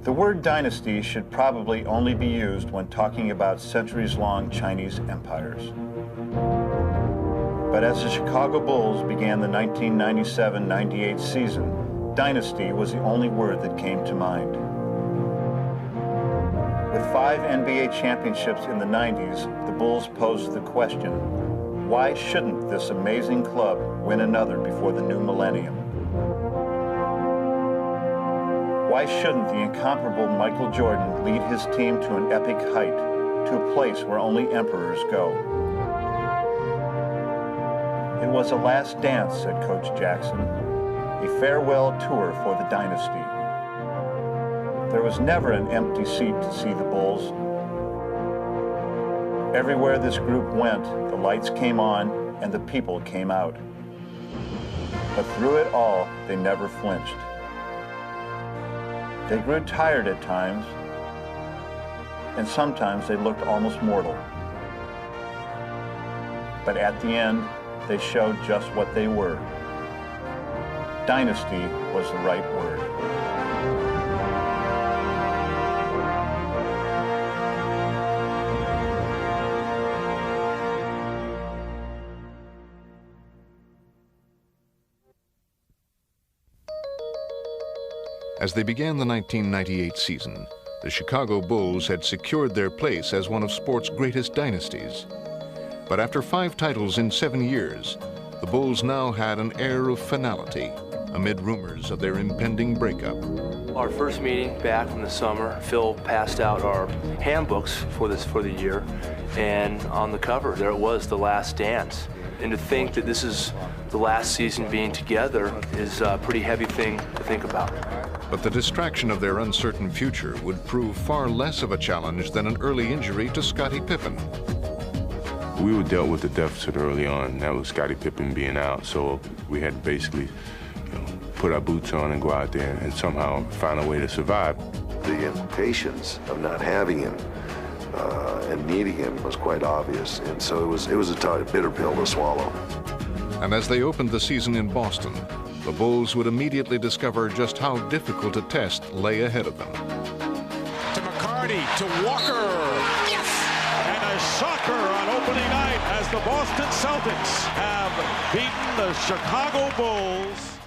The word dynasty should probably only be used when talking about centuries-long Chinese empires. But as the Chicago Bulls began the 1997-98 season, dynasty was the only word that came to mind. With 5 NBA championships in the 90s, the Bulls posed the question, why shouldn't this amazing club win another before the new millennium? Why shouldn't the incomparable Michael Jordan lead his team to an epic height, to a place where only emperors go? It was a last dance, said Coach Jackson, a farewell tour for the dynasty. There was never an empty seat to see the Bulls. Everywhere this group went, the lights came on and the people came out. But through it all, they never flinched. They grew tired at times, and sometimes they looked almost mortal. But at the end, they showed just what they were. Dynasty was the right word. As they began the 1998 season, the Chicago Bulls had secured their place as one of sport's greatest dynasties. But after 5 titles in 7 years, the Bulls now had an air of finality amid rumors of their impending breakup. Our first meeting back from the summer, Phil passed out our handbooks for the year, and on the cover there it was, The Last Dance. And to think that this is the last season being together is a pretty heavy thing to think about. But the distraction of their uncertain future would prove far less of a challenge than an early injury to Scottie Pippen. We were dealt with the deficit early on. That was Scottie Pippen being out, so we had to basically put our boots on and go out there and somehow find a way to survive. The implications of not having him and needing him was quite obvious, and so it was a bitter pill to swallow. And as they opened the season in Boston, the Bulls would immediately discover just how difficult a test lay ahead of them. To McCarty, to Walker. Yes! And a shocker on opening night as the Boston Celtics have beaten the Chicago Bulls.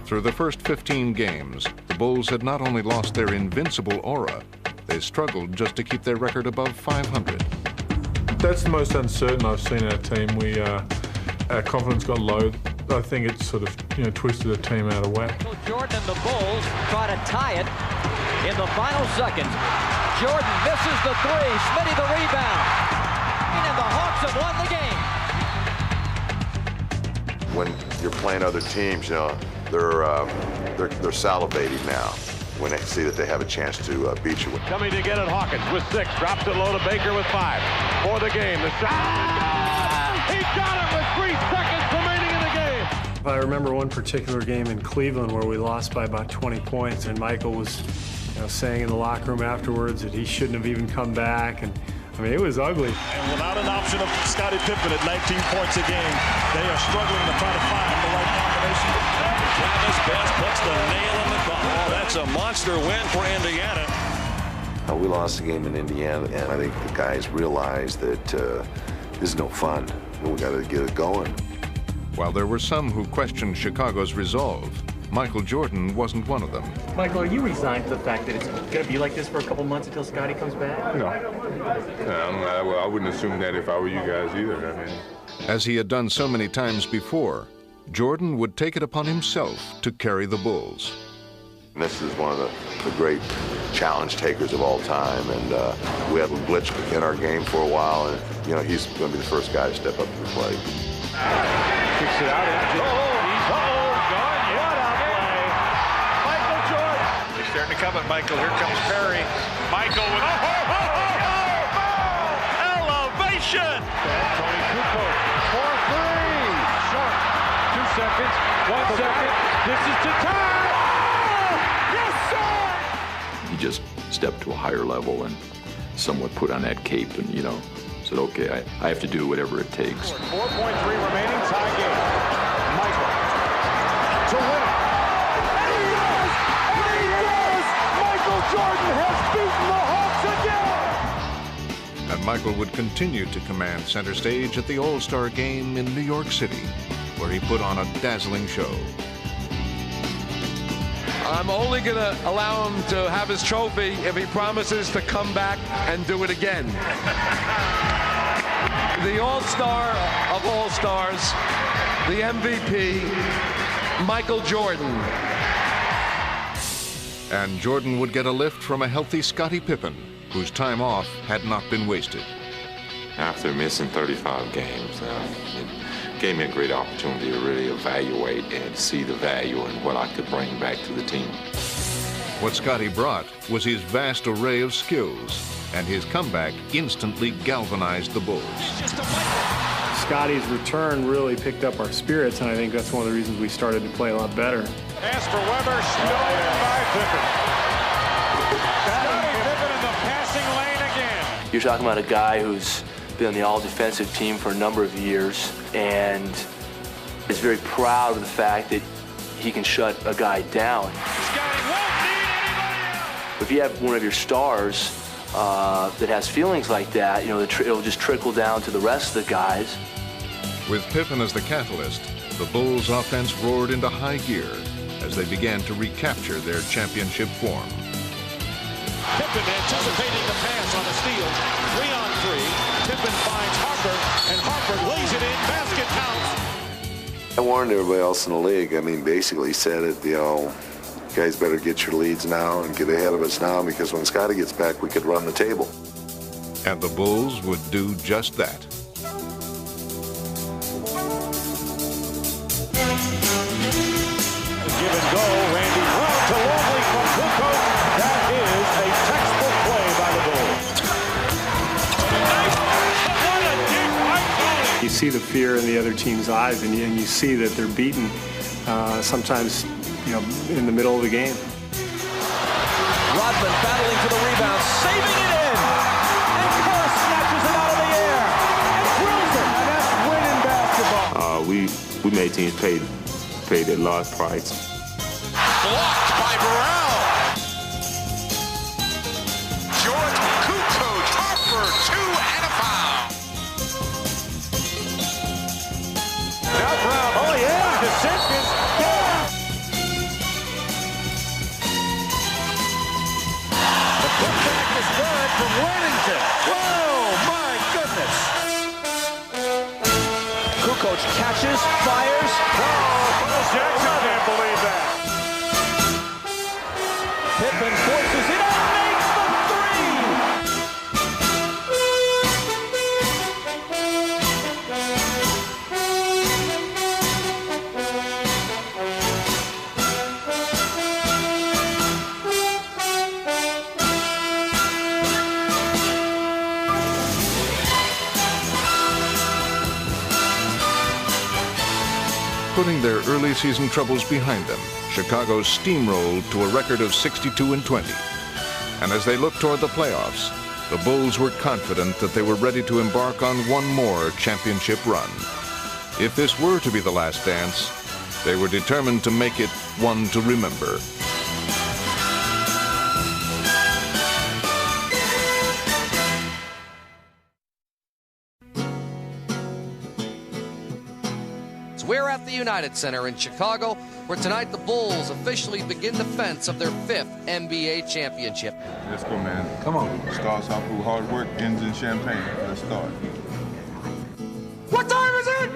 Through the first 15 games, the Bulls had not only lost their invincible aura, they struggled just to keep their record above 500. That's the most uncertain I've seen our team. Our confidence got low. I think it sort of, twisted the team out of whack. Jordan and the Bulls try to tie it in the final seconds. Jordan misses the 3, Smitty the rebound, and the Hawks have won the game. When you're playing other teams, they're salivating now when they see that they have a chance to beat you. Coming to get it, Hawkins with 6, drops it low to Baker with 5 for the game. The shot, he got it with 3 seconds remaining in the game. I remember one particular game in Cleveland where we lost by about 20 points, and Michael was saying in the locker room afterwards that he shouldn't have even come back, and I mean, it was ugly. And without an option of Scottie Pippen at 19 points a game, they are struggling to try to find the right combination. Travis Best puts the nail in the coffin. Oh, that's a monster win for Indiana. We lost the game in Indiana, and I think the guys realized that this is no fun. We got to get it going. While there were some who questioned Chicago's resolve, Michael Jordan wasn't one of them. Michael, are you resigned to the fact that it's going to be like this for a couple months until Scottie comes back? No, I wouldn't assume that if I were you guys either. I mean, as he had done so many times before, Jordan would take it upon himself to carry the Bulls. This is one of the great challenge takers of all time, and we had a glitch in our game for a while, and he's going to be the first guy to step up to the plate. Kicks it out. Starting to come at Michael. Here comes Perry. Michael with elevation. Tony Kukoc for 3. Short. 2 seconds. 1 second. This is to tie. Oh, yes, sir. He just stepped to a higher level and somewhat put on that cape and, said, okay, I have to do whatever it takes. 4.3 remaining, tie game. Michael to win it. And Michael would continue to command center stage at the All-Star Game in New York City, where he put on a dazzling show. I'm only going to allow him to have his trophy if he promises to come back and do it again. The All-Star of All-Stars, the MVP, Michael Jordan. And Jordan would get a lift from a healthy Scottie Pippen, whose time off had not been wasted. After missing 35 games, it gave me a great opportunity to really evaluate and see the value in what I could bring back to the team. What Scottie brought was his vast array of skills, and his comeback instantly galvanized the Bulls. Scottie's return really picked up our spirits, and I think that's one of the reasons we started to play a lot better. As for Weber, stolen by Pippen. Scottie Pippen in the passing lane again. You're talking about a guy who's been on the all-defensive team for a number of years and is very proud of the fact that he can shut a guy down. If you have one of your stars that has feelings like that, you know, it'll just trickle down to the rest of the guys. With Pippen as the catalyst, the Bulls' offense roared into high gear as they began to recapture their championship form. Pippen anticipating the pass on a steal. 3-on-3. Pippen finds Harper, and Harper lays it in. Basket counts. I warned everybody else in the league. I mean, basically said it, you know, guys better get your leads now and get ahead of us now, because when Scottie gets back, we could run the table. And the Bulls would do just that. Give and go. Randy Brown to Longley from Kukoc. That is a textbook play by the Bulls. You see the fear in the other team's eyes, and you see that they're beaten sometimes, you know, in the middle of the game. Rodman battling for the rebound, saving it in, and Kerr snatches it out of the air and drills it. And that's winning basketball. We made teams pay their large price. Blocked by Burrell. George Kukoc, Harper, 2 and a foul. Now Brown, oh yeah, to Simpkins. The putback is good from Worthington. Whoa, my goodness. Kukoc catches, fires. Jackson can't believe that. Pippen forces it out, makes the three! Putting their early season troubles behind them, Chicago steamrolled to a record of 62-20. And as they looked toward the playoffs, the Bulls were confident that they were ready to embark on one more championship run. If this were to be the last dance, they were determined to make it one to remember. We're at the United Center in Chicago, where tonight the Bulls officially begin defense of their 5th NBA championship. Let's go, man. Come on. Starts off with hard work, ends in champagne. Let's start. What time is it?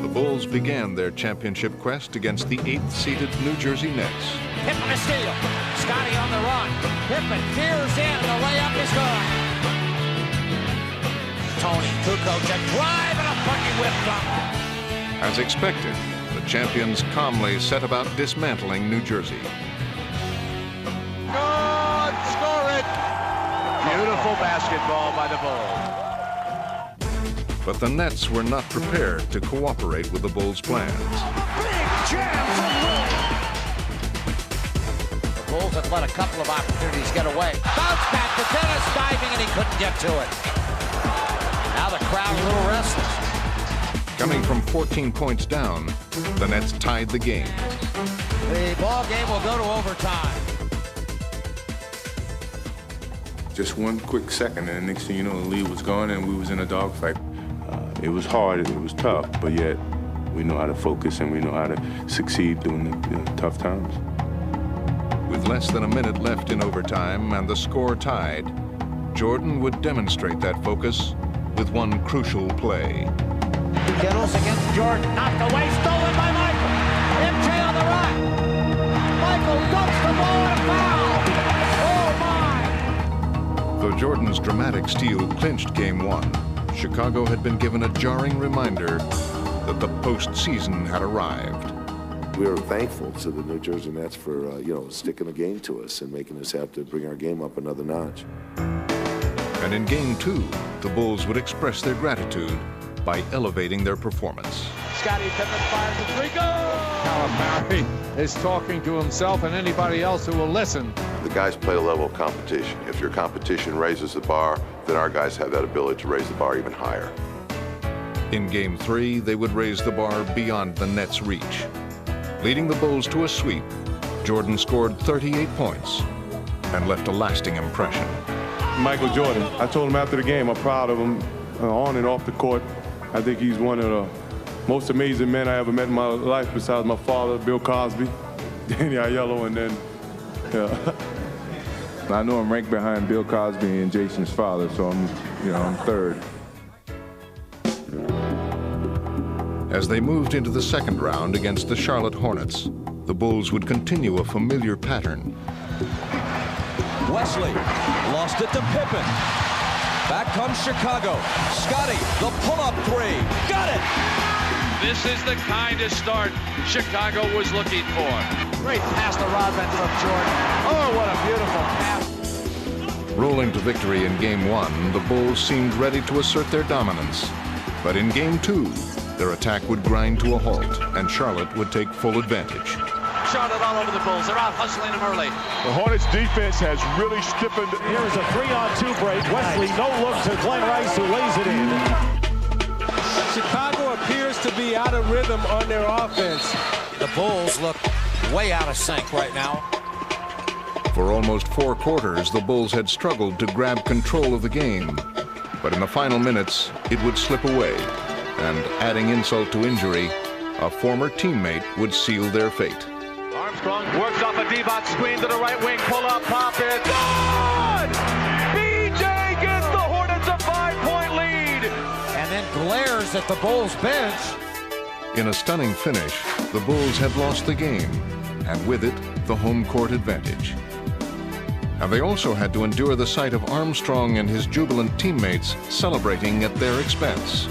The Bulls began their championship quest against the 8th-seeded New Jersey Nets. Pippen to steal. Scottie on the run. Pippen peers in, and the layup is good. Tony Kukoc, a drive and a fucking whip dunk. As expected, the champions calmly set about dismantling New Jersey. Good, score it. Beautiful basketball by the Bulls. But the Nets were not prepared to cooperate with the Bulls' plans. Big jam from Will. The Bulls have let a couple of opportunities get away. Bounce back to Dennis, diving, and he couldn't get to it. Now the crowd a little restless. Coming from 14 points down, the Nets tied the game. The ball game will go to overtime. Just one quick second, and the next thing you know, the lead was gone, and we was in a dogfight. It was hard, it was tough, but yet we know how to focus and we know how to succeed during the tough times. With less than a minute left in overtime and the score tied, Jordan would demonstrate that focus with one crucial play. Kittles against Jordan, knocked away, stolen by Michael. MJ on the right. Michael dumps the ball and foul. Oh my! Though Jordan's dramatic steal clinched Game 1, Chicago had been given a jarring reminder that the postseason had arrived. We were thankful to the New Jersey Nets for, sticking the game to us and making us have to bring our game up another notch. And in Game 2, the Bulls would express their gratitude by elevating their performance. Scottie Pippen fires a three. Go! Calipari is talking to himself and anybody else who will listen. The guys play a level of competition. If your competition raises the bar, then our guys have that ability to raise the bar even higher. In Game 3, they would raise the bar beyond the Nets' reach. Leading the Bulls to a sweep, Jordan scored 38 points and left a lasting impression. Michael Jordan, I told him after the game, I'm proud of him on and off the court. I think he's one of the most amazing men I ever met in my life, besides my father, Bill Cosby, Danny Aiello, and then, I know I'm ranked behind Bill Cosby and Jason's father, so I'm third. As they moved into the second round against the Charlotte Hornets, the Bulls would continue a familiar pattern. Wesley lost it to Pippen. Back comes Chicago. Scottie, the pull-up three. Got it! This is the kind of start Chicago was looking for. Great pass to Rod Benton Jordan. Oh, what a beautiful pass. Rolling to victory in Game 1, the Bulls seemed ready to assert their dominance. But in Game 2, their attack would grind to a halt, and Charlotte would take full advantage. Charlotte all over the Bulls. They're out hustling them early. The Hornets defense has really stiffened. Here's a 3-on-2 break. Wesley, no look to Glenn Rice, who lays it in. Chicago appears to be out of rhythm on their offense. The Bulls look way out of sync right now. For almost 4 quarters, the Bulls had struggled to grab control of the game. But in the final minutes, it would slip away. And adding insult to injury, a former teammate would seal their fate. Armstrong works off a D-box screen to the right wing, pull up, pop it, good! BJ gets the Hornets a 5-point lead! And then glares at the Bulls bench. In a stunning finish, the Bulls had lost the game, and with it, the home court advantage. And they also had to endure the sight of Armstrong and his jubilant teammates celebrating at their expense.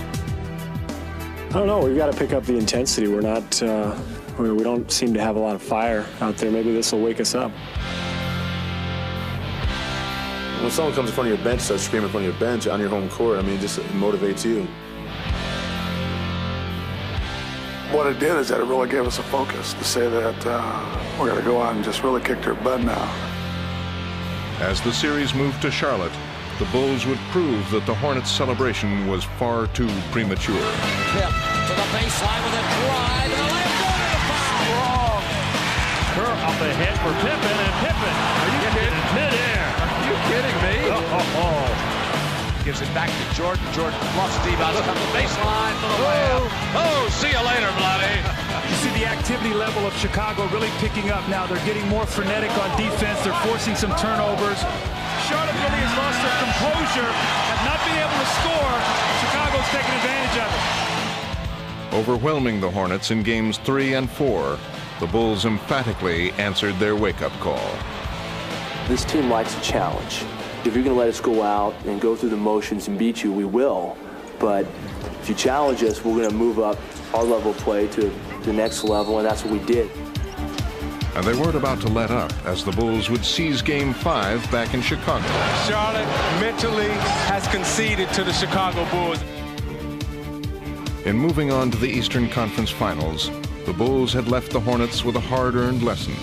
I don't know. We've got to pick up the intensity. We're not, we don't seem to have a lot of fire out there. Maybe this will wake us up. When someone comes in front of your bench, starts screaming in front of your bench on your home court, it just motivates you. What it did is that it really gave us a focus to say that we're going to go out and just really kick their butt now. As the series moved to Charlotte, the Bulls would prove that the Hornets' celebration was far too premature. Pip to the baseline with a drive, and a layup going to the foul. Wrong. Kerr up ahead for Pippen, and Pippen, are you kidding? Midair. Are you kidding me? Oh. Gives it back to Jordan. Jordan lost Steve-Outs, comes to the baseline for the layup. Oh, see you later, Bloody. You see the activity level of Chicago really picking up now. They're getting more frenetic on defense. They're forcing some turnovers. Charlotte really has lost their composure, have not been able to score. Chicago's taking advantage of it. Overwhelming the Hornets in games 3 and 4, the Bulls emphatically answered their wake-up call. This team likes a challenge. If you're going to let us go out and go through the motions and beat you, we will. But if you challenge us, we're going to move up our level of play to the next level, and that's what we did. And they weren't about to let up as the Bulls would seize Game 5 back in Chicago. Charlotte mentally has conceded to the Chicago Bulls. In moving on to the Eastern Conference Finals, the Bulls had left the Hornets with a hard-earned lesson.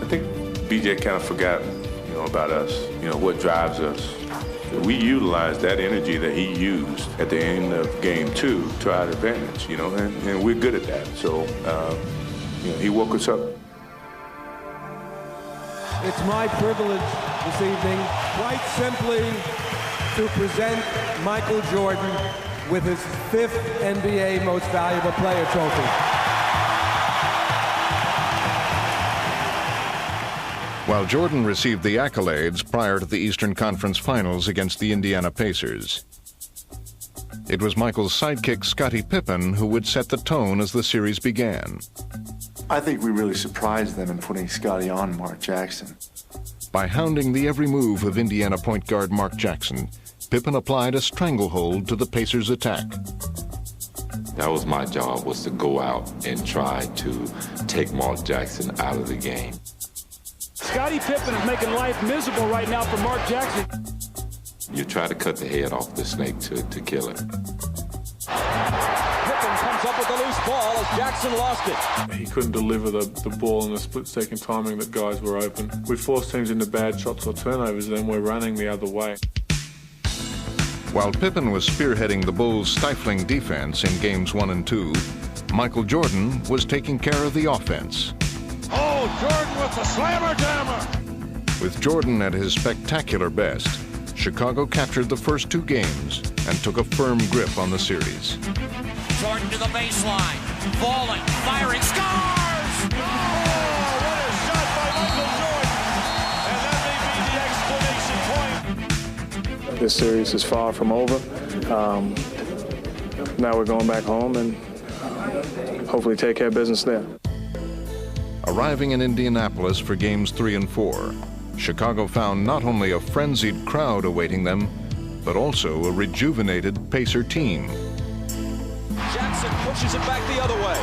I think BJ kind of forgot, about us, what drives us. We utilized that energy that he used at the end of Game 2 to our advantage, and we're good at that. So, he woke us up. It's my privilege this evening, quite simply, to present Michael Jordan with his 5th NBA Most Valuable Player trophy. While Jordan received the accolades prior to the Eastern Conference Finals against the Indiana Pacers, it was Michael's sidekick Scottie Pippen who would set the tone as the series began. I think we really surprised them in putting Scottie on Mark Jackson. By hounding the every move of Indiana point guard Mark Jackson, Pippen applied a stranglehold to the Pacers' attack. That was my job, was to go out and try to take Mark Jackson out of the game. Scottie Pippen is making life miserable right now for Mark Jackson. You try to cut the head off the snake to kill it. Pippen comes up with the loose ball as Jackson lost it. He couldn't deliver the ball in the split-second timing that guys were open. We forced teams into bad shots or turnovers, then we're running the other way. While Pippen was spearheading the Bulls' stifling defense in Games 1 and 2, Michael Jordan was taking care of the offense. Oh, Jordan with the slammer-jammer! With Jordan at his spectacular best, Chicago captured the first 2 games and took a firm grip on the series. Jordan to the baseline, falling, firing, scores! Oh, what a shot by Michael Jordan! And that may be the exclamation point. This series is far from over. Now we're going back home and hopefully take care of business there. Arriving in Indianapolis for Games 3 and 4, Chicago found not only a frenzied crowd awaiting them, but also a rejuvenated Pacer team. Jackson pushes it back the other way.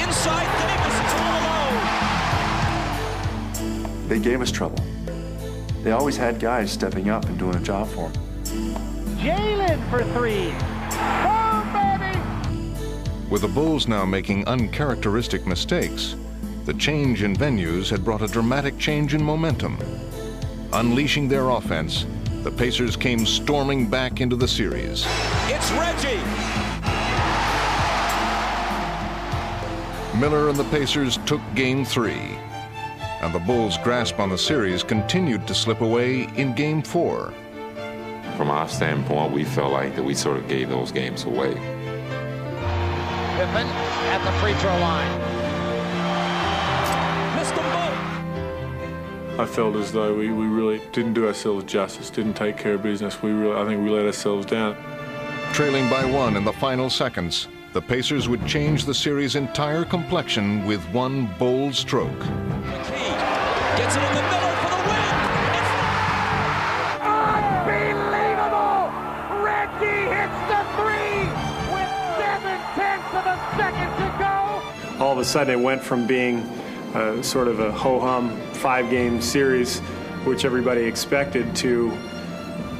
Inside Davis, it's all alone. They gave us trouble. They always had guys stepping up and doing a job for them. Jalen for 3. Boom, baby! With the Bulls now making uncharacteristic mistakes, the change in venues had brought a dramatic change in momentum. Unleashing their offense, the Pacers came storming back into the series. It's Reggie! Miller and the Pacers took Game 3, and the Bulls' grasp on the series continued to slip away in Game 4. From our standpoint, we felt like that we sort of gave those games away. Pippen at the free throw line. I felt as though we really didn't do ourselves justice, didn't take care of business. I think we let ourselves down. Trailing by 1 in the final seconds, the Pacers would change the series' entire complexion with one bold stroke. Gets it in the middle for the win! Unbelievable! Reggie hits the 3 with 7/10 of a second to go! All of a sudden it went from being sort of a ho-hum 5-game series, which everybody expected, to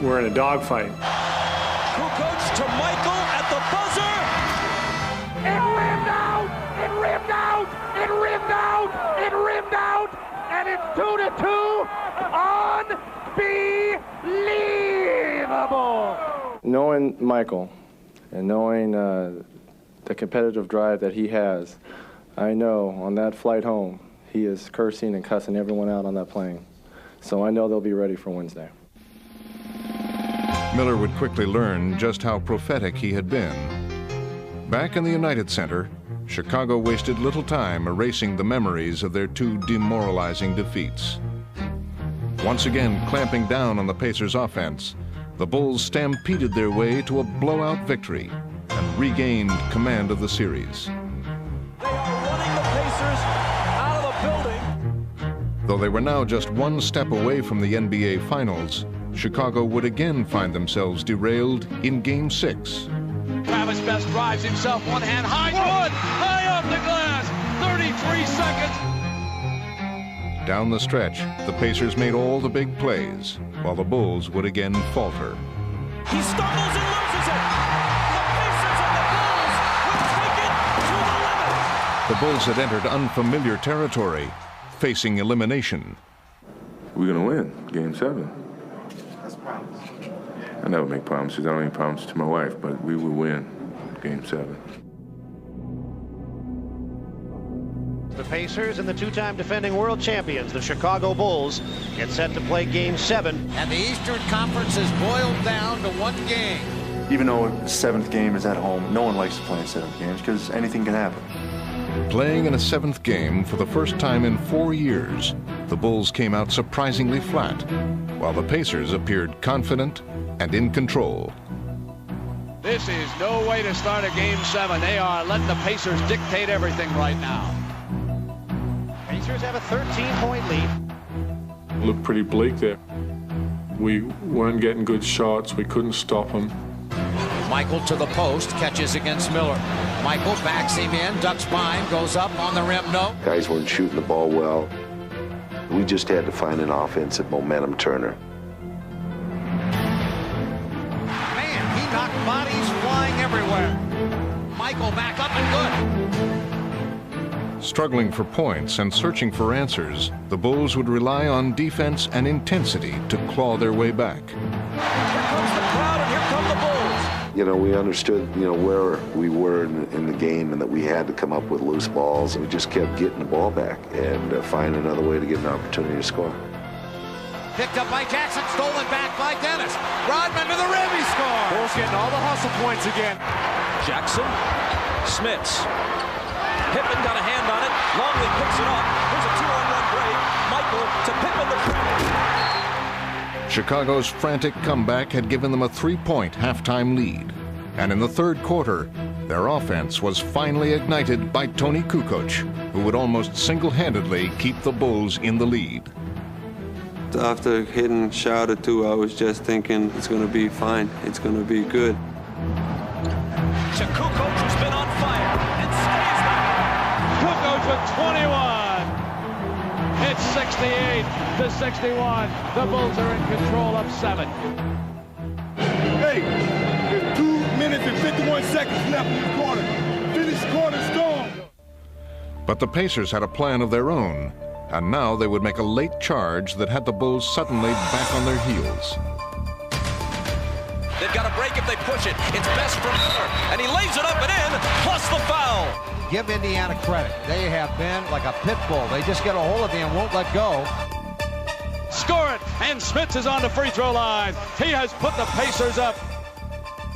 we're in a dogfight. Kukoc to Michael at the buzzer! It rimmed out! It rimmed out! It rimmed out! It rimmed out! And it's 2-2! Unbelievable! Knowing Michael and knowing the competitive drive that he has, I know on that flight home, he is cursing and cussing everyone out on that plane. So I know they'll be ready for Wednesday. Miller would quickly learn just how prophetic he had been. Back in the United Center, Chicago wasted little time erasing the memories of their 2 demoralizing defeats. Once again clamping down on the Pacers' offense, the Bulls stampeded their way to a blowout victory and regained command of the series. They are running the Pacers out of the building. Though they were now just 1 step away from the NBA Finals, Chicago would again find themselves derailed in Game 6. Travis Best drives himself one hand, high one, high off the glass, 33 seconds. Down the stretch, the Pacers made all the big plays, while the Bulls would again falter. He stumbles and loses it. The Pacers and the Bulls will take it to the limit. The Bulls had entered unfamiliar territory, facing elimination. We're going to win Game 7. I never make promises. I don't make promises to my wife, but we will win Game 7. The Pacers and the two-time defending world champions, the Chicago Bulls, get set to play Game 7. And the Eastern Conference is boiled down to one game. Even though the 7th game is at home, no one likes to play in 7th games because anything can happen. Playing in a 7th game for the first time in 4 years, the Bulls came out surprisingly flat, while the Pacers appeared confident and in control. This is no way to start a Game 7. They are letting the Pacers dictate everything right now. Pacers have a 13-point lead. Looked pretty bleak there. We weren't getting good shots. We couldn't stop them. Michael to the post, catches against Miller. Michael backs him in, ducks behind, goes up on the rim, no. Guys weren't shooting the ball well. We just had to find an offensive momentum turner. Man, he knocked bodies flying everywhere. Michael back up and good. Struggling for points and searching for answers, the Bulls would rely on defense and intensity to claw their way back. Here comes the crowd, and here come the Bulls. You know, we understood, where we were in the game and that we had to come up with loose balls. And we just kept getting the ball back and find another way to get an opportunity to score. Picked up by Jackson, stolen back by Dennis. Rodman to the rim, he scores. Bulls getting all the hustle points again. Jackson, Smits. Pippen got a hand on it. Longley picks it up. Here's a 2-on-1 break. Michael to Pippen the credit. Chicago's frantic comeback had given them a 3-point halftime lead. And in the third quarter, their offense was finally ignited by Tony Kukoc, who would almost single-handedly keep the Bulls in the lead. After hitting shot or two, I was just thinking it's going to be fine. It's going to be good. To Kukoc, who's been on fire and stays there. Kukoc with 21. It's 68-61. The Bulls are in control of 7. Hey, there's 2 minutes and 51 seconds left in the quarter. Finish the quarter strong. But the Pacers had a plan of their own, and now they would make a late charge that had the Bulls suddenly back on their heels. They've got a break if they push it. It's best from Miller, and he lays it up and in, plus the foul. Give Indiana credit. They have been like a pit bull. They just get a hold of you and won't let go. Score it, and Smits is on the free throw line. He has put the Pacers up.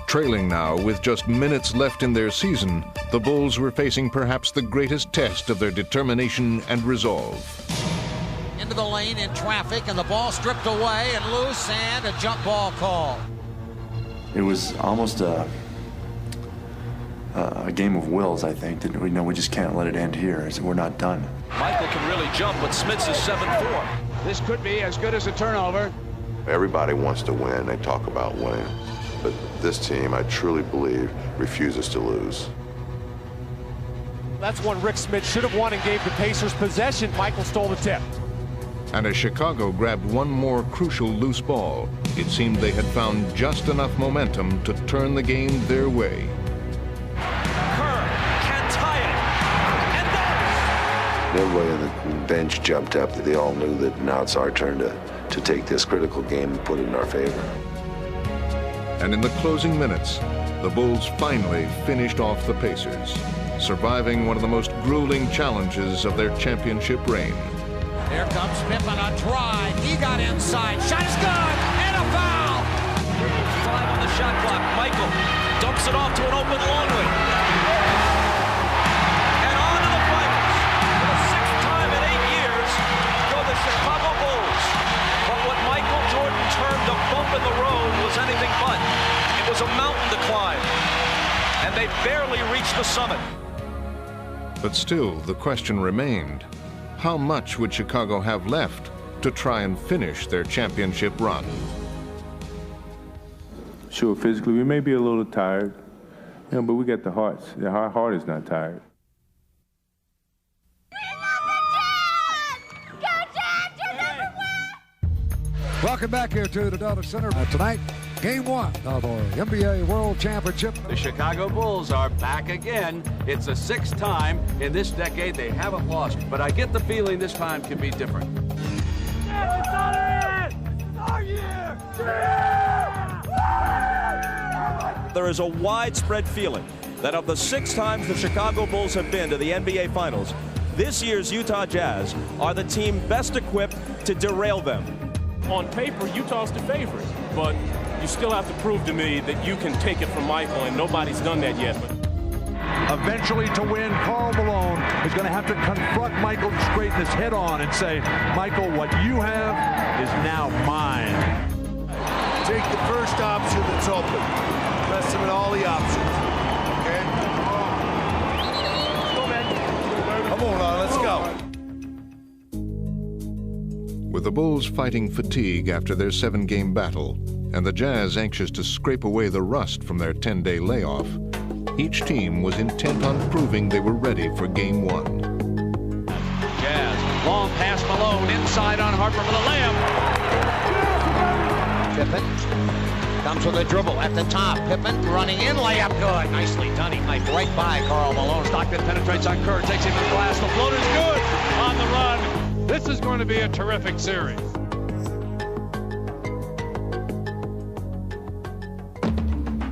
Trailing now with just minutes left in their season, the Bulls were facing perhaps the greatest test of their determination and resolve. Into the lane in traffic, and the ball stripped away and loose, and a jump ball call. It was almost a game of wills, I think, that we just can't let it end here. We're not done. Michael can really jump, but Smits is 7-4. This could be as good as a turnover. Everybody wants to win. They talk about winning. But this team, I truly believe, refuses to lose. That's one Rick Smits should have won and gave the Pacers possession. Michael stole the tip. And as Chicago grabbed one more crucial loose ball, it seemed they had found just enough momentum to turn the game their way. Everybody on the bench jumped up. They all knew that now it's our turn to take this critical game and put it in our favor. And in the closing minutes, the Bulls finally finished off the Pacers, surviving one of the most grueling challenges of their championship reign. Here comes Pippen on drive. He got inside. Shot is good. And a foul. 5 on the shot clock. Michael dumps it off to an open Longley. Chicago Bulls. But what Michael Jordan termed a bump in the road was anything but. It was a mountain to climb, and they barely reached the summit. But still, the question remained, how much would Chicago have left to try and finish their championship run? Sure, physically, we may be a little tired, but we got the hearts. Our heart is not tired. Welcome back here to the Data Center. Tonight, Game 1 of our NBA World Championship. The Chicago Bulls are back again. It's the 6th time in this decade they haven't lost, but I get the feeling this time can be different. There is a widespread feeling that of the 6 times the Chicago Bulls have been to the NBA Finals, this year's Utah Jazz are the team best equipped to derail them. On paper, Utah's the favorite, but you still have to prove to me that you can take it from Michael, and nobody's done that yet. Eventually, to win, Karl Malone is going to have to confront Michael Straightness head on and say, Michael, what you have is now mine. Take the first option that's open. Press him at all the options. Okay? Come on, let's go. With the Bulls fighting fatigue after their 7-game battle, and the Jazz anxious to scrape away the rust from their 10-day layoff, each team was intent on proving they were ready for Game 1. Jazz, long pass Malone, inside on Harper for the layup. Pippen comes with a dribble at the top. Pippen running in, layup good. Nicely done. He knifed right by Karl Malone. Stockton penetrates on Kerr, takes him in the glass. The floater's good on the run. This is going to be a terrific series.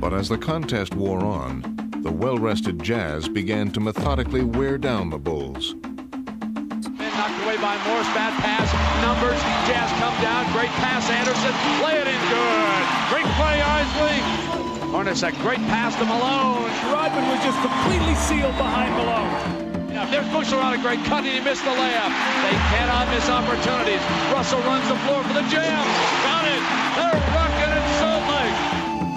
But as the contest wore on, the well-rested Jazz began to methodically wear down the Bulls. Been knocked away by Morse, bad pass, numbers, Jazz come down, great pass, Anderson, lay it in good. Great play, Isley. Hornacek, great pass to Malone. Rodman was just completely sealed behind Malone. Yeah, there's Bushler on a great cut, and he missed the layup. They cannot miss opportunities. Russell runs the floor for the jam. Got it. They're rocking in Salt Lake.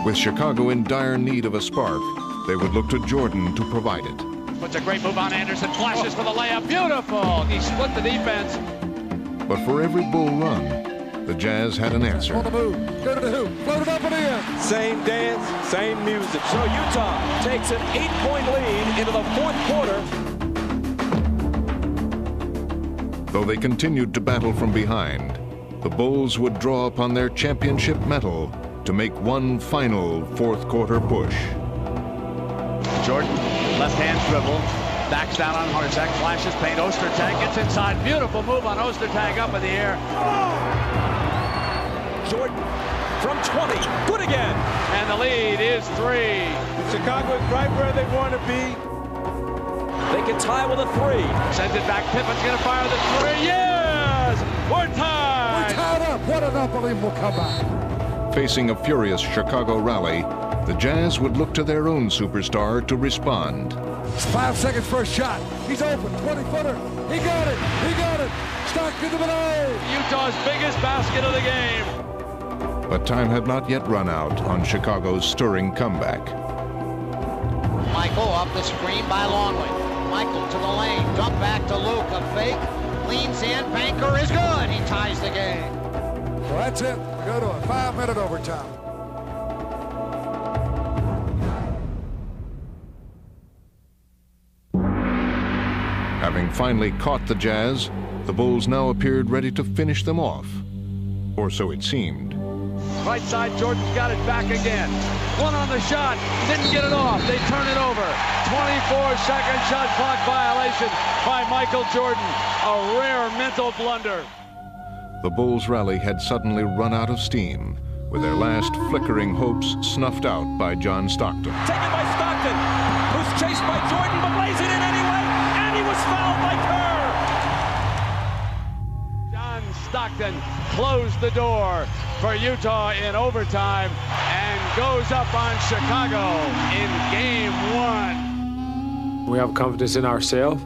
With Chicago in dire need of a spark, they would look to Jordan to provide it. Puts a great move on Anderson, flashes for the layup. Beautiful. He split the defense. But for every Bull run, the Jazz had an answer. On the move, go to the hoop, float it up and in. Same dance, same music. So Utah takes an 8-point lead into the fourth quarter. Though they continued to battle from behind, the Bulls would draw upon their championship mettle to make one final fourth-quarter push. Jordan, left-hand dribble, backs down on Hornacek, flashes paint, Ostertag gets inside, beautiful move on Ostertag up in the air. Jordan from 20, good again. And the lead is 3. Chicago is right where they want to be. They can tie with a 3. Sends it back, Pippen's gonna fire the 3, yes! We're tied! We're tied up, what an unbelievable comeback. Facing a furious Chicago rally, the Jazz would look to their own superstar to respond. 5 seconds for a shot. He's open, 20-footer. He got it, he got it. Stockton to the below. Utah's biggest basket of the game. But time had not yet run out on Chicago's stirring comeback. Michael off the screen by Longley. Michael to the lane, dump back to Luke, a fake, leans in, banker is good. He ties the game. Well, that's it. We go to a 5-minute overtime. Having finally caught the Jazz, the Bulls now appeared ready to finish them off. Or so it seemed. Right side, Jordan's got it back again. One on the shot, didn't get it off. They turn it over. 24-second shot clock violation by Michael Jordan. A rare mental blunder. The Bulls' rally had suddenly run out of steam, with their last flickering hopes snuffed out by John Stockton. Taken by Stockton, who's chased by Jordan, but lays it in anyway, and he was fouled by Kerr. John Stockton closed the door for Utah in overtime and goes up on Chicago in Game 1. We have confidence in ourselves.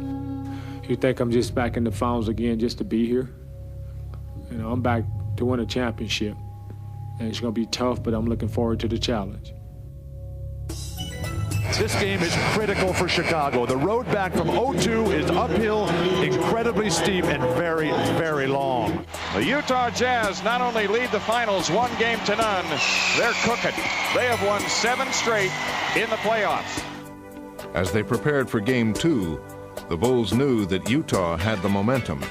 You think I'm just back in the finals again just to be here? You know, I'm back to win a championship. And it's going to be tough, but I'm looking forward to the challenge. This game is critical for Chicago. The road back from 0-2 is uphill, incredibly steep, and very, very long. The Utah Jazz not only lead the finals 1-0, they're cooking. They have won 7 straight in the playoffs. As they prepared for Game 2, the Bulls knew that Utah had the momentum.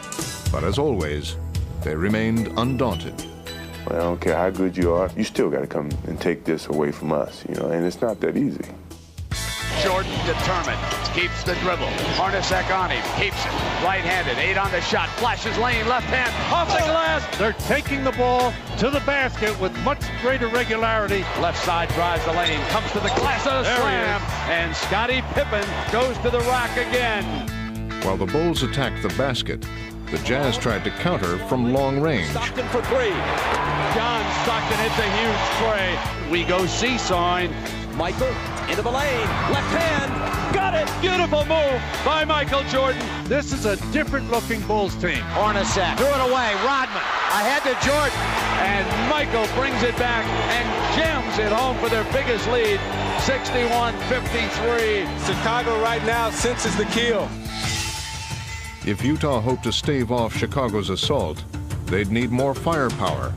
But as always, they remained undaunted. Well, I don't care how good you are, you still got to come and take this away from us, you know, and it's not that easy. Jordan determined, keeps the dribble. Hornacek on him, keeps it. Right-handed, 8 on the shot, flashes lane, left hand, off the glass. They're taking the ball to the basket with much greater regularity. Left side drives the lane, comes to the glass of the slam, and Scottie Pippen goes to the rack again. While the Bulls attacked the basket, the Jazz tried to counter from long range. Stockton for three. John Stockton hits a huge tray. We go seesawing. Michael into the lane. Left hand. Got it. Beautiful move by Michael Jordan. This is a different looking Bulls team. Hornacek threw it away. Rodman ahead to Jordan. And Michael brings it back and jams it home for their biggest lead. 61-53. Chicago right now senses the kill. If Utah hoped to stave off Chicago's assault, they'd need more firepower,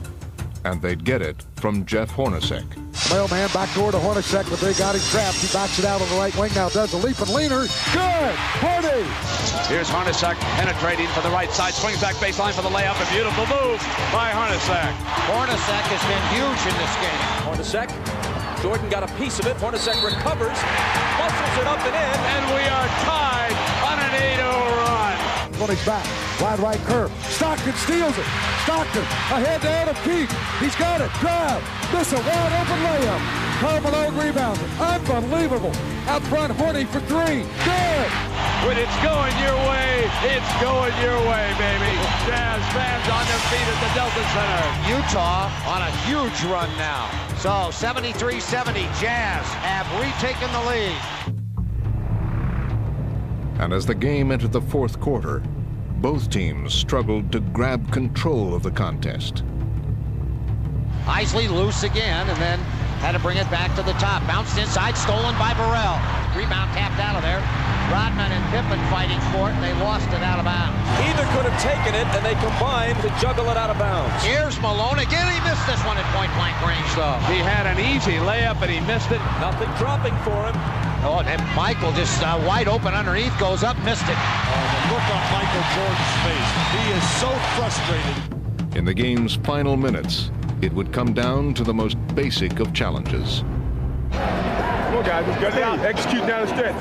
and they'd get it from Jeff Hornacek. Mailman backdoor to Hornacek, but they got him trapped. He backs it out on the right wing now, does a leap and leaner. Good! Horny! Here's Hornacek penetrating for the right side, swings back baseline for the layup. A beautiful move by Hornacek. Hornacek has been huge in this game. Hornacek, Jordan got a piece of it. Hornacek recovers, muscles it up and in. And we are tied on an 8-0 run. On his back, wide right curve. Stockton steals it. Stockton ahead to Adam Keith. He's got it. Drive. Miss a wide open layup. Karl Malone rebounded. Unbelievable. Out front, Horny for three. Good. When it's going your way, it's going your way, baby. Jazz fans on their feet at the Delta Center. Utah on a huge run now. So 73-70, Jazz have retaken the lead. And as the game entered the fourth quarter, both teams struggled to grab control of the contest. Isley loose again, and then had to bring it back to the top. Bounced inside, stolen by Burrell. Rebound tapped out of there. Rodman and Pippen fighting for it, and they lost it out of bounds. Either could have taken it, and they combined to juggle it out of bounds. Here's Malone again. He missed this one at point-blank range, though. He had an easy layup, and he missed it. Nothing dropping for him. Oh, and Michael just wide open underneath, goes up, missed it. Oh, the look on Michael Jordan's face. He is so frustrated. In the game's final minutes, it would come down to the most basic of challenges. Come on, guys, let's get it out. Execute down the stretch.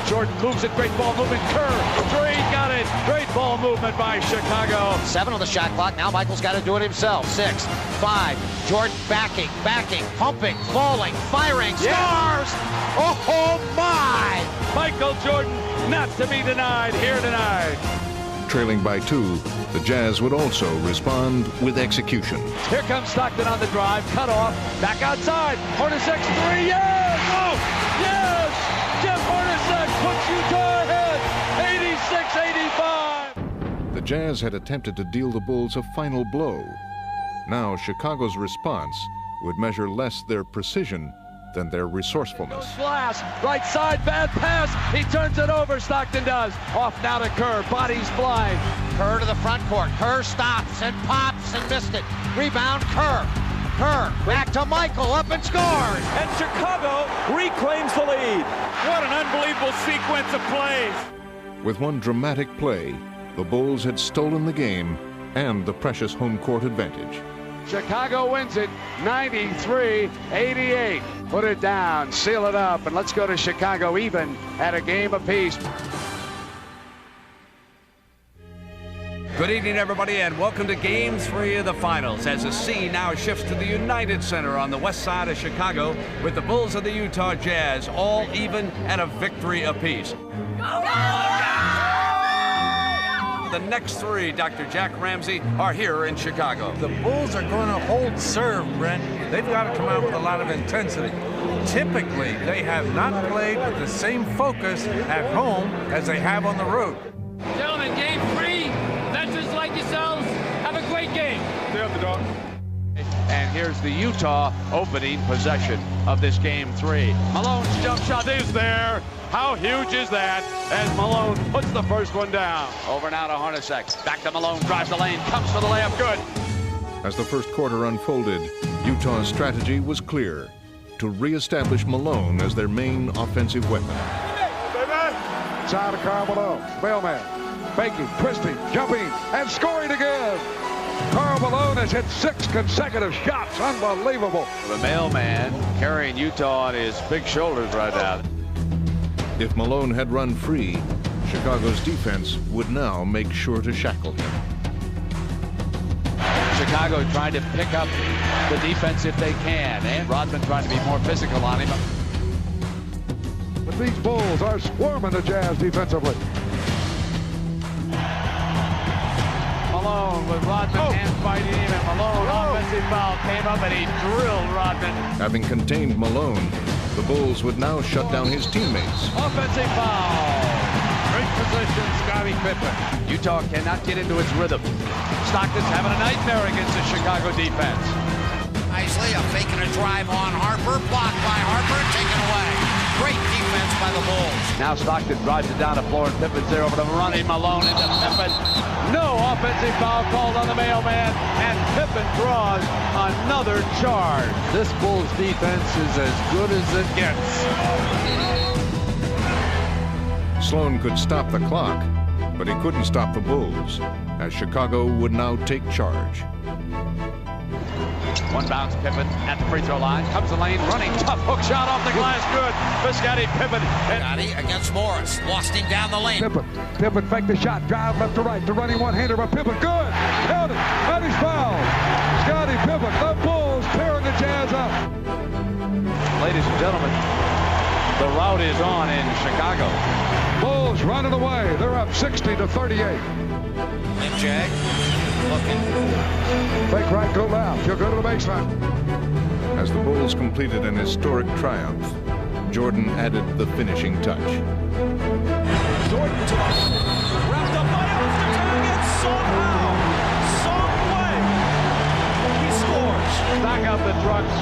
Jordan moves it, great ball movement. Kerr, three, got it. Great ball movement by Chicago. 7 on the shot clock. Now Michael's got to do it himself. 6, 5. Jordan backing, pumping, falling, firing, scores. Oh my! Michael Jordan not to be denied here tonight. Trailing by 2, the Jazz would also respond with execution. Here comes Stockton on the drive, cut off, back outside. Hornacek three, yes! Oh, yes! Jeff Hornacek puts Utah ahead, 86-85. The Jazz had attempted to deal the Bulls a final blow. Now Chicago's response would measure less their precision than their resourcefulness. Glass, right side, bad pass. He turns it over, Stockton does. Off now to Kerr, bodies flying. Kerr to the front court. Kerr stops and pops and missed it. Rebound, Kerr. Kerr back to Michael, up and scores. And Chicago reclaims the lead. What an unbelievable sequence of plays. With one dramatic play, the Bulls had stolen the game and the precious home court advantage. Chicago wins it 93-88. Put it down, seal it up, and let's go to Chicago even at a game apiece. Good evening, everybody, and welcome to Game 3 of the Finals as the scene now shifts to the United Center on the west side of Chicago with the Bulls of the Utah Jazz all even at a victory apiece. The next 3, Dr. Jack Ramsey, are here in Chicago. The Bulls are going to hold serve, Brent. They've got to come out with a lot of intensity. Typically, they have not played with the same focus at home as they have on the road. Gentlemen, Game 3. Veterans like yourselves, have a great game. Stay up the dog. And here's the Utah opening possession of this Game 3. Malone's jump shot is there. How huge is that? As Malone puts the first one down. Over now to Hornacek. Back to Malone, drives the lane, comes for the layup, good. As the first quarter unfolded, Utah's strategy was clear: to reestablish Malone as their main offensive weapon. Side of Karl Malone, mailman, faking, twisting, jumping, and scoring again. Karl Malone has hit 6 consecutive shots. Unbelievable. The mailman carrying Utah on his big shoulders right now. If Malone had run free, Chicago's defense would now make sure to shackle him. Chicago trying to pick up the defense if they can, and Rodman trying to be more physical on him. With These Bulls are swarming the Jazz defensively. Malone with Rodman hand fighting him, and Malone offensive foul came up and he drilled Rodman. Having contained Malone, the Bulls would now shut down his teammates. Offensive foul. Great position, Scottie Pippen. Utah cannot get into its rhythm. Stockton's having a nightmare against the Chicago defense. Nicely, a fake and a drive on Harper, blocked by Harper, taken away. Great defense by the Bulls. Now Stockton drives it down the floor, and Pippen's there over to running Malone into Pippen. No offensive foul called on the mailman, and Pippen draws another charge. This Bulls defense is as good as it gets. Sloan could stop the clock, but he couldn't stop the Bulls, as Chicago would now take charge. One bounce, Pippen at the free throw line. Comes the lane, running, tough hook shot off the glass, good for Scottie Pippen. Scottie against Morris, lost him down the lane. Pippen faked the shot, drive left to right, the running one-hander by Pippen, good! Held it, and he's fouled. Scottie Pippen, the Bulls tearing the Jazz up. Ladies and gentlemen, the rout is on in Chicago. Bulls running away, they're up 60-38. MJ looking. Fake right, go left. He'll go to the baseline. As the Bulls completed an historic triumph, Jordan added the finishing touch. Jordan to wrapped up by Amsterdam, and somehow, some way, he scores. Knock out the trucks.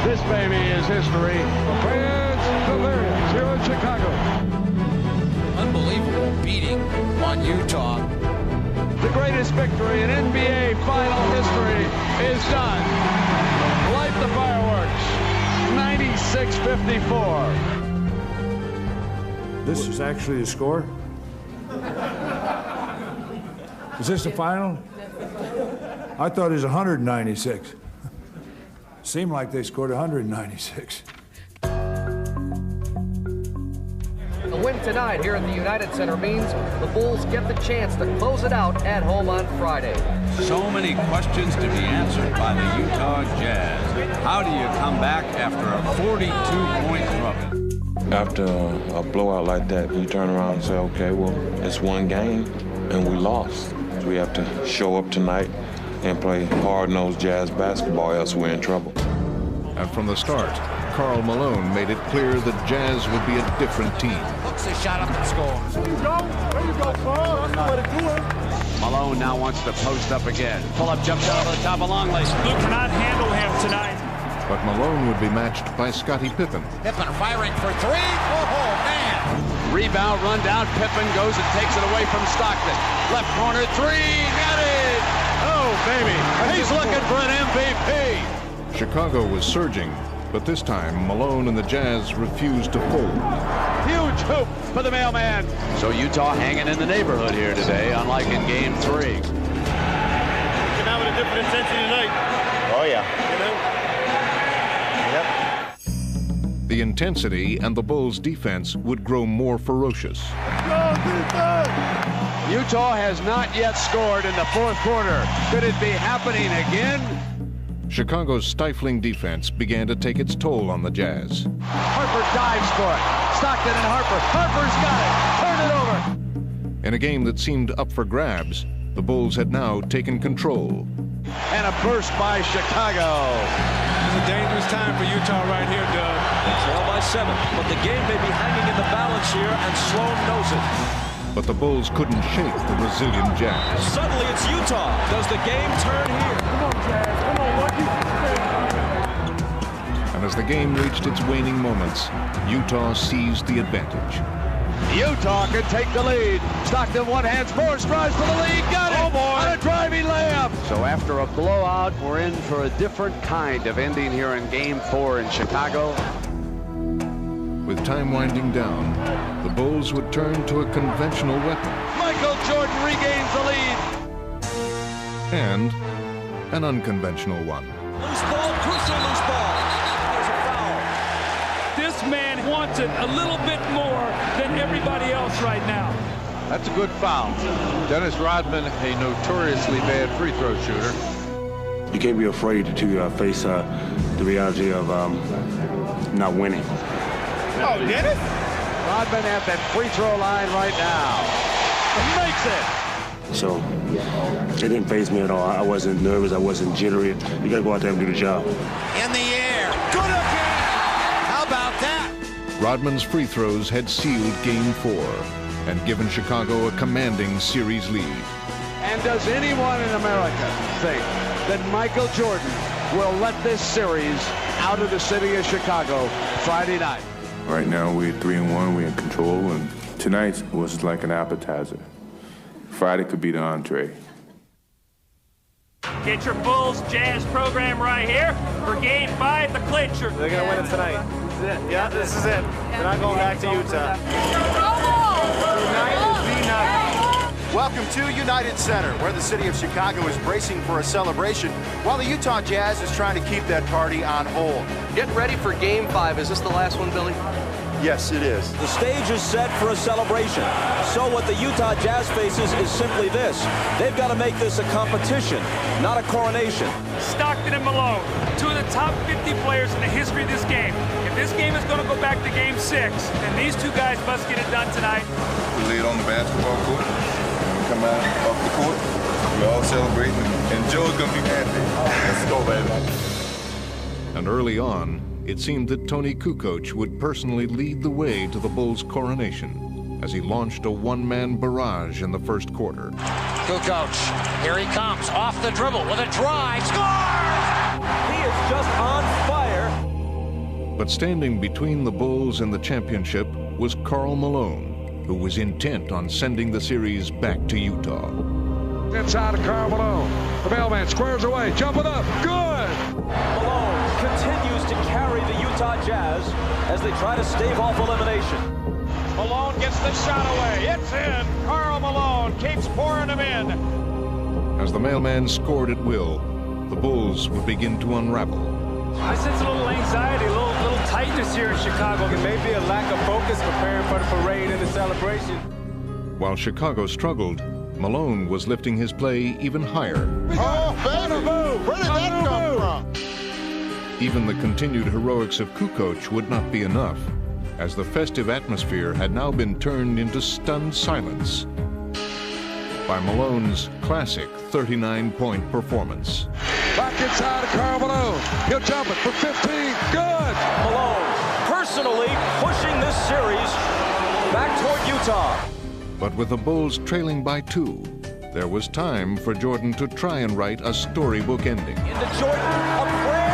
This baby is history. The fans delirious here in Chicago. Unbelievable beating on Utah. The greatest victory in NBA final history is done. Light the fireworks. 96-54. This is actually the score? Is this the final? I thought it was 196. Seemed like they scored 196. A win tonight here at the United Center means the Bulls get the chance to close it out at home on Friday. So many questions to be answered by the Utah Jazz. How do you come back after a 42-point drubbing? After a blowout like that, you turn around and say, okay, well, it's one game, and we lost. We have to show up tonight and play hard-nosed Jazz basketball, else we're in trouble. And from the start, Karl Malone made it clear that Jazz would be a different team. Hooks a shot up and scores. There you go, Paul. That's the way to do it. Malone now wants to post up again. Pull-up jump shot over the top of Longley. Luke cannot handle him tonight. But Malone would be matched by Scottie Pippen. Pippen firing for three. Oh, man. Rebound, run down. Pippen goes and takes it away from Stockton. Left corner, three. Got it. Oh, baby. He's looking for an MVP. Chicago was surging, but this time Malone and the Jazz refused to fold. Huge hoop for the mailman. So Utah hanging in the neighborhood here today, unlike in Game 3. Came out with a different intensity tonight. Oh, yeah. You know? Yep. The intensity and the Bulls' defense would grow more ferocious. Utah has not yet scored in the fourth quarter. Could it be happening again? Chicago's stifling defense began to take its toll on the Jazz. Harper dives for it. Stockton and Harper. Harper's got it. Turn it over. In a game that seemed up for grabs, the Bulls had now taken control. And a burst by Chicago. It's a dangerous time for Utah right here, Doug. Trail by 7, but the game may be hanging in the balance here, and Sloan knows it. But the Bulls couldn't shake the resilient Jazz. Suddenly it's Utah. Does the game turn here? Come on, Jazz. Come on, Lucky. And as the game reached its waning moments, Utah seized the advantage. Utah can take the lead. Stockton one-hands, Morris drives for the lead. Got it! Oh, boy. On a driving layup. So after a blowout, we're in for a different kind of ending here in Game 4 in Chicago. With time winding down, the Bulls would turn to a conventional weapon. Michael Jordan regains the lead. And an unconventional one. Loose ball, crucial loose ball. There's a foul. This man wants it a little bit more than everybody else right now. That's a good foul. Dennis Rodman, a notoriously bad free throw shooter. You can't be afraid to face the reality of not winning. Oh, Dennis? Rodman at that free throw line right now. Makes it. So it didn't faze me at all. I wasn't nervous. I wasn't jittery. You got to go out there and do the job. In the air. Good again. How about that? Rodman's free throws had sealed Game 4 and given Chicago a commanding series lead. And does anyone in America think that Michael Jordan will let this series out of the city of Chicago Friday night? Right now we're 3-1, we're in control, and tonight was like an appetizer. Friday could be the entree. Get your Bulls Jazz program right here for Game 5, the clincher. They're going to win it tonight. This is it. Yeah, this is it. They're not going back to Utah. Tonight is the night. Welcome to United Center, where the city of Chicago is bracing for a celebration, while the Utah Jazz is trying to keep that party on hold. Get ready for Game 5. Is this the last one, Billy? Yes, it is. The stage is set for a celebration. So what the Utah Jazz faces is simply this. They've got to make this a competition, not a coronation. Stockton and Malone, two of the top 50 players in the history of this game. If this game is going to go back to Game 6, then these two guys must get it done tonight. We lay it on the basketball court, and we come out off the court, we all celebrating, and Joe's going to be happy. Let's go, baby. And early on, it seemed that Tony Kukoc would personally lead the way to the Bulls' coronation as he launched a one-man barrage in the first quarter. Kukoc, here he comes, off the dribble with a drive, scores! He is just on fire. But standing between the Bulls and the championship was Karl Malone, who was intent on sending the series back to Utah. Inside of Karl Malone. The mailman squares away, jumping up, good! Malone continues to carry the Utah Jazz as they try to stave off elimination. Malone gets the shot away. It's in. Karl Malone keeps pouring them in. As the mailman scored at will, the Bulls would begin to unravel. I sense a little anxiety, a little tightness here in Chicago. It may be a lack of focus preparing for the parade and the celebration. While Chicago struggled, Malone was lifting his play even higher. Oh, baby! Where did that come from? Even the continued heroics of Kukoc would not be enough, as the festive atmosphere had now been turned into stunned silence by Malone's classic 39-point performance. Back inside of Karl Malone. He'll jump it for 15. Good! Malone personally pushing this series back toward Utah. But with the Bulls trailing by 2, there was time for Jordan to try and write a storybook ending. Into Jordan, a prayer.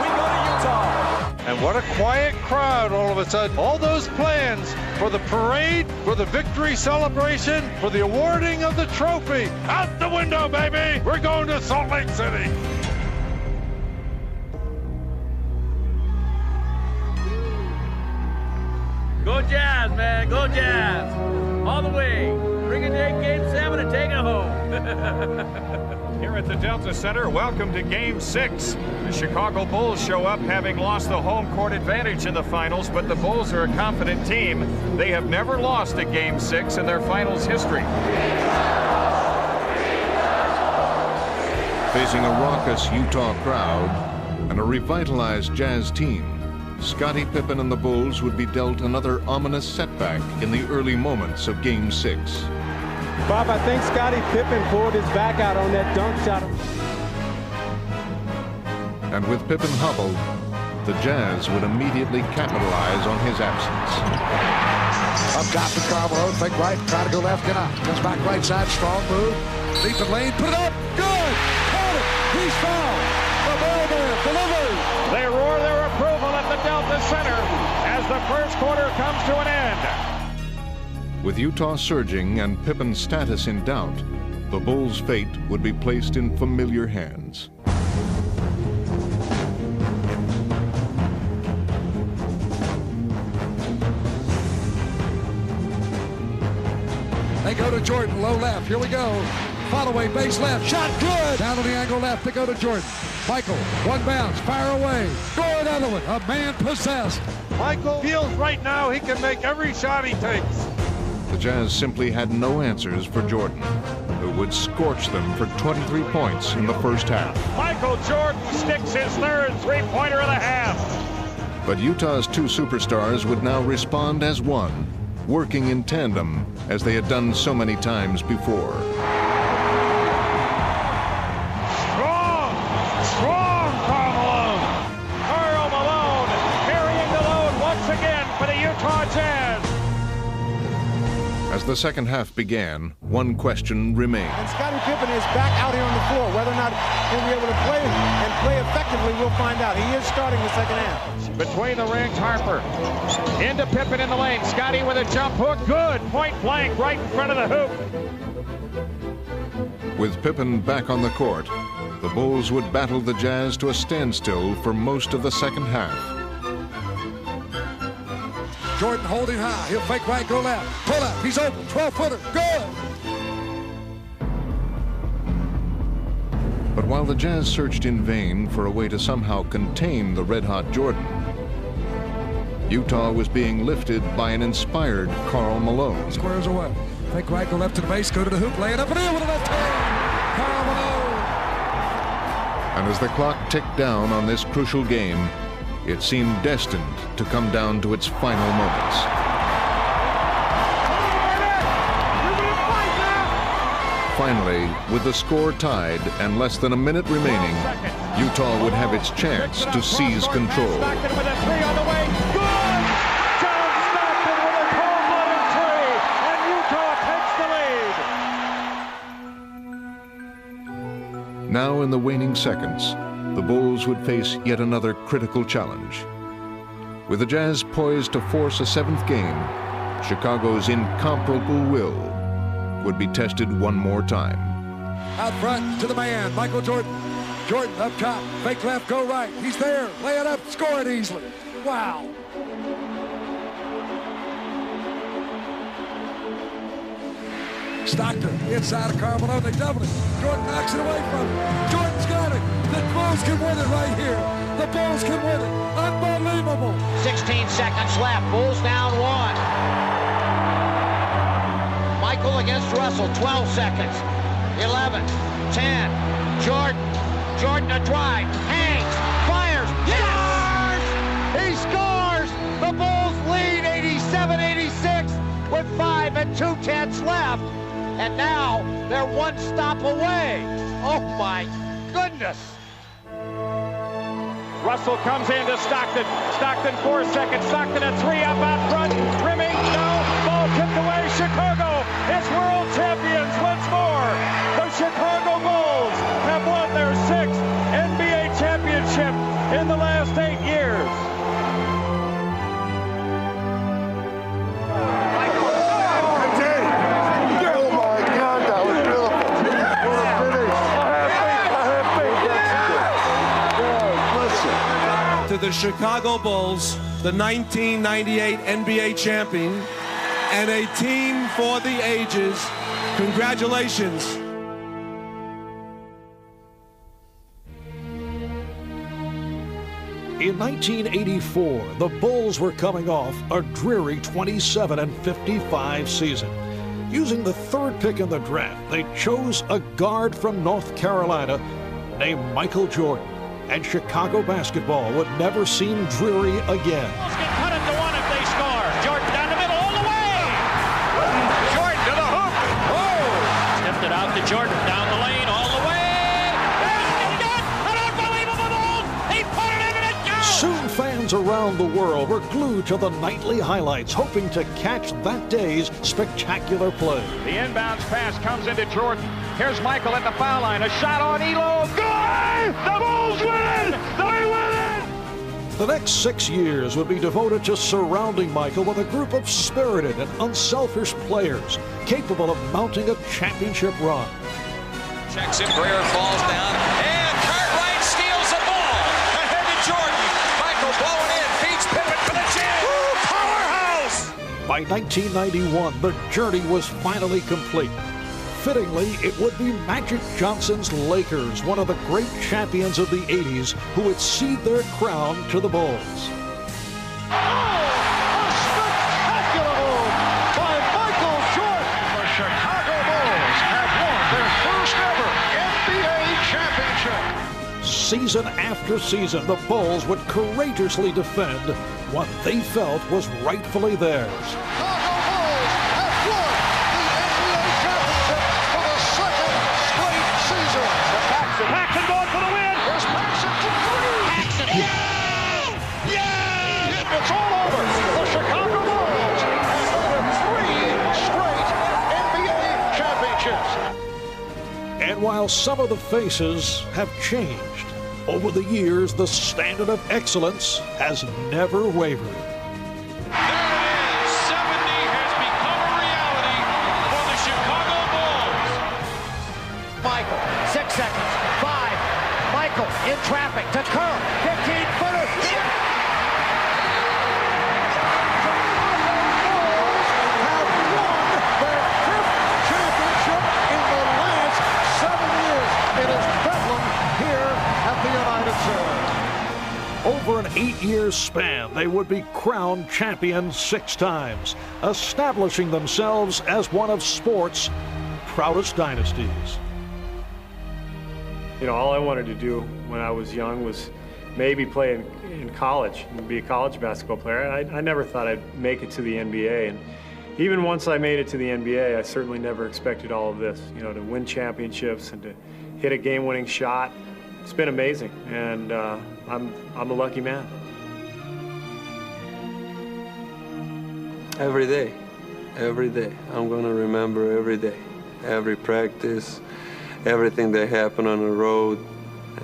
We go to Utah. And what a quiet crowd all of a sudden. All those plans for the parade, for the victory celebration, for the awarding of the trophy. Out the window, baby! We're going to Salt Lake City. Go Jazz, man. Go Jazz. All the way. Bring it in Game 7 and take it home. Here at the Delta Center, welcome to Game 6. The Chicago Bulls show up having lost the home court advantage in the finals, but the Bulls are a confident team. They have never lost a Game 6 in their finals history. Facing a raucous Utah crowd and a revitalized Jazz team, Scottie Pippen and the Bulls would be dealt another ominous setback in the early moments of Game 6. Bob, I think Scottie Pippen pulled his back out on that dunk shot. And with Pippen hobbled, the Jazz would immediately capitalize on his absence. Up top to Karl Malone, fake right, try to go left, get out. Comes back right side, strong move. Deep in lane, put it up, good! Got it! He's fouled! The mailman delivers! They roar their approval at the Delta Center as the first quarter comes to an end. With Utah surging and Pippen's status in doubt, the Bulls' fate would be placed in familiar hands. They go to Jordan, low left, here we go. Follow-away, base left, shot good! Down to the angle left, they go to Jordan. Michael, one bounce, fire away. Throw another one, a man possessed. Michael feels right now he can make every shot he takes. The Jazz simply had no answers for Jordan, who would scorch them for 23 points in the first half. Michael Jordan sticks his third three-pointer of the half. But Utah's two superstars would now respond as one, working in tandem as they had done so many times before. Strong Karl Malone. Karl Malone carrying the load once again for the Utah Jazz. As the second half began, one question remained. And Scottie Pippen is back out here on the floor. Whether or not he'll be able to play and play effectively, we'll find out. He is starting the second half. Between the rings, Harper. Into Pippen in the lane. Scottie with a jump hook. Good. Point blank right in front of the hoop. With Pippen back on the court, the Bulls would battle the Jazz to a standstill for most of the second half. Jordan holding high. He'll fake right, go left. Pull up. He's open. 12-footer. Good. But while the Jazz searched in vain for a way to somehow contain the red-hot Jordan, Utah was being lifted by an inspired Karl Malone. Squares away. Fake right, go left to the base, go to the hoop, lay it up and in with a left hand. Karl Malone. And as the clock ticked down on this crucial game, it seemed destined to come down to its final moments. Finally, with the score tied and less than a minute remaining, Utah would have its chance to seize control. Stockton with a three on the way. Good! John Stockton with a cold-blooded three, and Utah takes the lead. Now in the waning seconds, the Bulls would face yet another critical challenge. With the Jazz poised to force a seventh game, Chicago's incomparable will would be tested one more time. Out front to the man, Michael Jordan. Jordan up top, fake left, go right. He's there, lay it up, score it easily. Wow. Stockton inside of Karl Malone, they double it. Jordan knocks it away from him. Jordan's got it. The Bulls can win it right here. The Bulls can win it. Unbelievable. 16 seconds left. Bulls down one. Michael against Russell. 12 seconds. 11, 10. Jordan a drive. Hangs. Fires. Yes! He scores! The Bulls lead 87-86 with 5 2/10 left. And now they're one stop away. Oh my goodness. Russell comes into Stockton. Stockton 4 seconds. Stockton a three up out front. Rimming, no. Ball tipped away. Chicago is world champions once more. The Chicago Bulls have won their 6th NBA championship in the last 8 years. To the Chicago Bulls, the 1998 NBA champion, and a team for the ages. Congratulations. In 1984, the Bulls were coming off a dreary 27-55 season. Using the 3rd pick in the draft, they chose a guard from North Carolina named Michael Jordan. And Chicago basketball would never seem dreary again. Bulls can cut it to one if they score. Jordan down the middle, all the way. Jordan to the hoop. Oh! Tipped it out to Jordan down the lane, all the way. An unbelievable ball. He put it in and it goes. Soon fans around the world were glued to the nightly highlights, hoping to catch that day's spectacular play. The inbounds pass comes into Jordan. Here's Michael at the foul line. A shot on Elo. Good! The Bulls win! They win it! The next 6 years would be devoted to surrounding Michael with a group of spirited and unselfish players capable of mounting a championship run. Checks it, Greer falls down, and Cartwright steals the ball. Ahead to Jordan. Michael blowing in, feeds Pippen for the Jazz. Powerhouse! By 1991, the journey was finally complete. Fittingly, it would be Magic Johnson's Lakers, one of the great champions of the 80s, who would cede their crown to the Bulls. Oh, a spectacular move by Michael Jordan. The Chicago Bulls have won their first ever NBA championship. season after season, the Bulls would courageously defend what they felt was rightfully theirs. Chicago Bulls have won the NBA championship for the second straight season. Paxson going for the win. Here's Paxson for three. Paxson. Yes! Yes! It's all over. The Chicago Bulls have won 3 straight NBA championships. And while some of the faces have changed, over the years, the standard of excellence has never wavered. There it is. 70 has become a reality for the Chicago Bulls. Michael, 6 seconds, 5. Michael in traffic to Kerr, 15-footer. Have won their 5th championship in the last 7 years. It is Bedlam here at the United Center. Over an 8-year span, they would be crowned champions 6 times, establishing themselves as one of sport's proudest dynasties. You know, all I wanted to do when I was young was maybe play in college and be a college basketball player. I never thought I'd make it to the NBA. And even once I made it to the NBA, I certainly never expected all of this, you know, to win championships and to hit a game-winning shot. It's been amazing, and I'm a lucky man. Every day, I'm gonna remember every day, every practice, everything that happened on the road,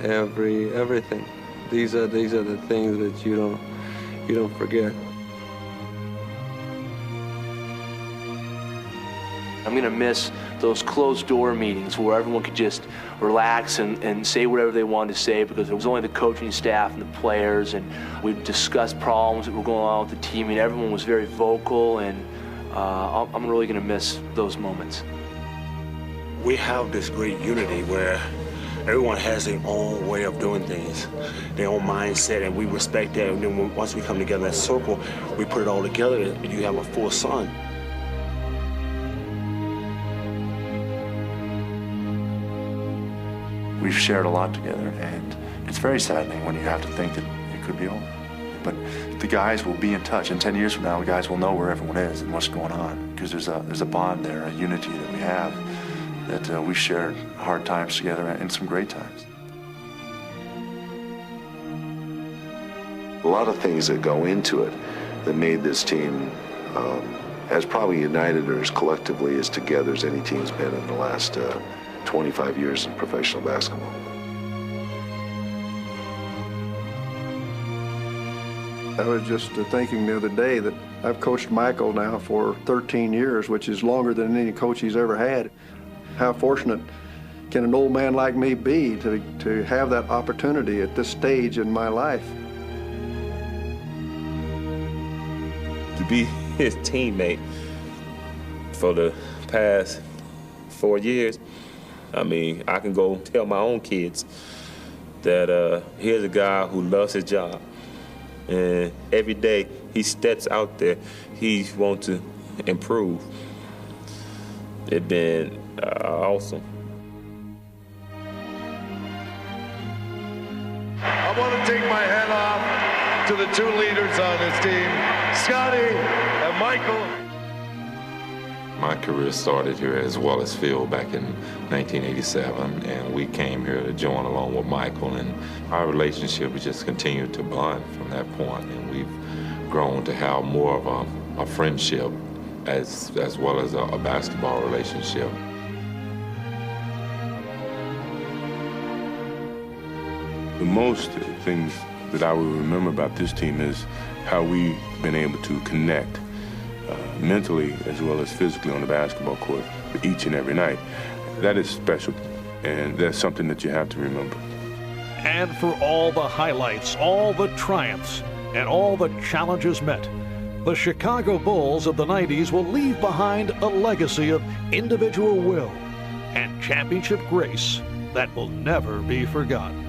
everything. These are the things that you don't forget. I'm gonna miss those closed door meetings where everyone could just relax and say whatever they wanted to say, because it was only the coaching staff and the players, and we'd discuss problems that were going on with the team, and everyone was very vocal, and I'm really gonna miss those moments. We have this great unity where everyone has their own way of doing things, their own mindset, and we respect that. And then once we come together in that circle, we put it all together, and you have a full sun. We've shared a lot together, and it's very saddening when you have to think that it could be over. But the guys will be in touch, and 10 years from now, the guys will know where everyone is and what's going on, because there's a bond there, a unity that we have, that we've shared hard times together and some great times. A lot of things that go into it that made this team as probably united or as collectively as together as any team's been in the last 25 years in professional basketball. I was just thinking the other day that I've coached Michael now for 13 years, which is longer than any coach he's ever had. How fortunate can an old man like me be to have that opportunity at this stage in my life? To be his teammate for the past 4 years, I mean, I can go tell my own kids that here's a guy who loves his job. And every day he steps out there, he wants to improve. It's been awesome. I want to take my hat off to the 2 leaders on this team, Scotty and Michael. My career started here as Wallace Field back in 1987, and we came here to join along with Michael, and our relationship has just continued to bond from that point, and we've grown to have more of a friendship as well as a basketball relationship. The most things that I will remember about this team is how we've been able to connect mentally as well as physically on the basketball court each and every night. That is special, and that's something that you have to remember. And for all the highlights, all the triumphs, and all the challenges met, the Chicago Bulls of the 90s will leave behind a legacy of individual will and championship grace that will never be forgotten.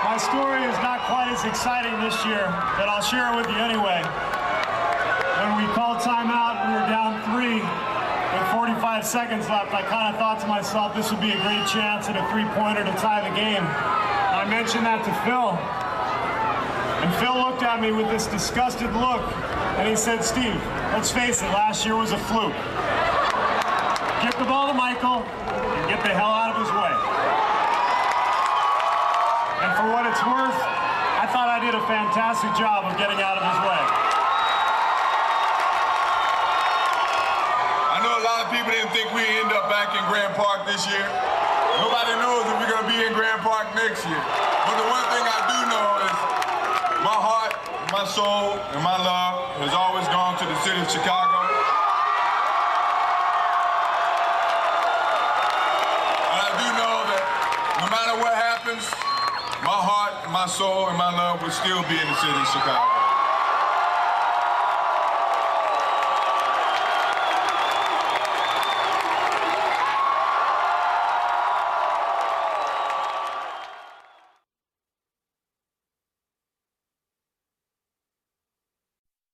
My story is not quite as exciting this year, but I'll share it with you anyway. When we called timeout, we were down 3 45 seconds left, I kind of thought to myself this would be a great chance at a three-pointer to tie the game. I mentioned that to Phil. And Phil looked at me with this disgusted look, and he said, Steve, let's face it, last year was a fluke. Get the ball to Michael and get the hell out of his way. And for what it's worth, I thought I did a fantastic job of getting out of his way. I know a lot of people didn't think we'd end up back in Grand Park this year. Nobody knows if we're going to be in Grand Park next year. But the one thing I do know is my heart, my soul, and my love has always gone to the city of Chicago. And I do know that no matter what happens, my heart, my soul, and my love will still be in the city of Chicago.